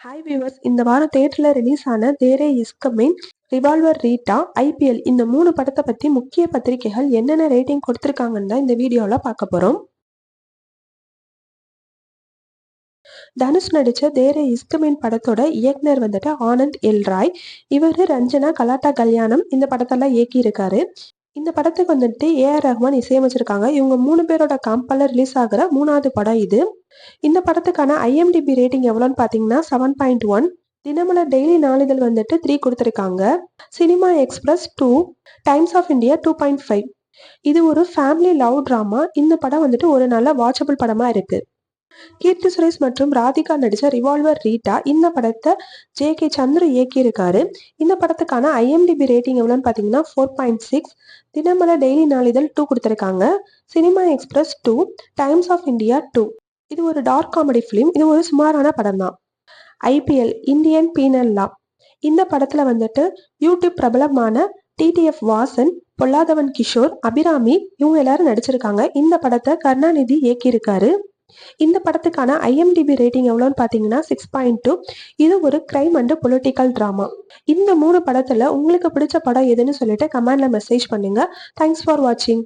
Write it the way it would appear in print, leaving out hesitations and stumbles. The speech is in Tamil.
ஹாய் வியூவர்ஸ், இந்த வாரம் தியேட்டர்ல ரிலீஸ் ஆன there is coming, revolver Rita, IPL இந்த 3 படத்தை பத்தி முக்கிய பத்திரிகைகள் என்னென்ன ரேட்டிங் கொடுத்திருக்காங்கன்னு தான் இந்த வீடியோல பார்க்க போறோம். தனுஷ் நடிச்ச தேரே இஸ் கமிங் படத்தோட இயக்குனர் ஆனந்த் எல் ராய். இவரு ரஞ்சனா கலாட்டா கல்யாணம் இந்த படத்தெல்லாம் இயக்கி இருக்காரு. இந்த படத்துக்கு ஏஆர் ரஹ்மான் இசையமைச்சிருக்காங்க. இவங்க 3 பேரோட காம்பல்ல ரிலீஸ் ஆகிற 3வது படம் இது. இந்த படத்துக்கான ஐஎம்டிபி ரேட்டிங் எவ்வளோன்னு பார்த்தீங்கன்னா 7.1. தினமலர் டெய்லி நாளிதழ் 3 கொடுத்துருக்காங்க. Cinema express 2, Times of India 2.5. இது ஒரு ஃபேமிலி லவ் ட்ராமா. இந்த படம் ஒரு நல்ல வாட்சபிள் படமா இருக்கு. கீர்த்தி சுரேஷ் மற்றும் ராதிகா நடிச்ச ரிவால்வர் ரீட்டா இந்த படத்தை ஜே.கே. சந்துரு இயக்கியிருக்காரு. இந்த படத்துக்கான ஐஎம்டிபி ரேட்டிங் எவ்வளோன்னு பார்த்தீங்கன்னா 4.6. தினமலர் டெய்லி நாளிதழ் 2 கொடுத்துருக்காங்க. Cinema express 2, Times of India 2. இது ஒரு டார்க் காமெடி ஃபிலிம். இது ஒரு சுமாரான படம் தான். ஐபிஎல் இந்தியன் பீனல் லா. இந்த படத்துல யூடியூப் பிரபலமான டிடிஎஃப் வாசன், பொல்லாதவன் கிஷோர், அபிராமி இவங்க எல்லாரும் நடிச்சிருக்காங்க. இந்த படத்தை கருணாநிதி இயக்கியிருக்காரு. இந்த படத்துக்கான ஐஎம்டிபி ரேட்டிங் எவ்வளோன்னு பார்த்தீங்கன்னா 6.2. இது ஒரு கிரைம் அண்ட் பொலிட்டிக்கல் ட்ராமா. இந்த 3 படத்துல உங்களுக்கு பிடிச்ச படம் எதுன்னு சொல்லிட்டு கமெண்ட்ல மெசேஜ் பண்ணுங்க. தேங்க்ஸ் ஃபார் வாட்சிங்.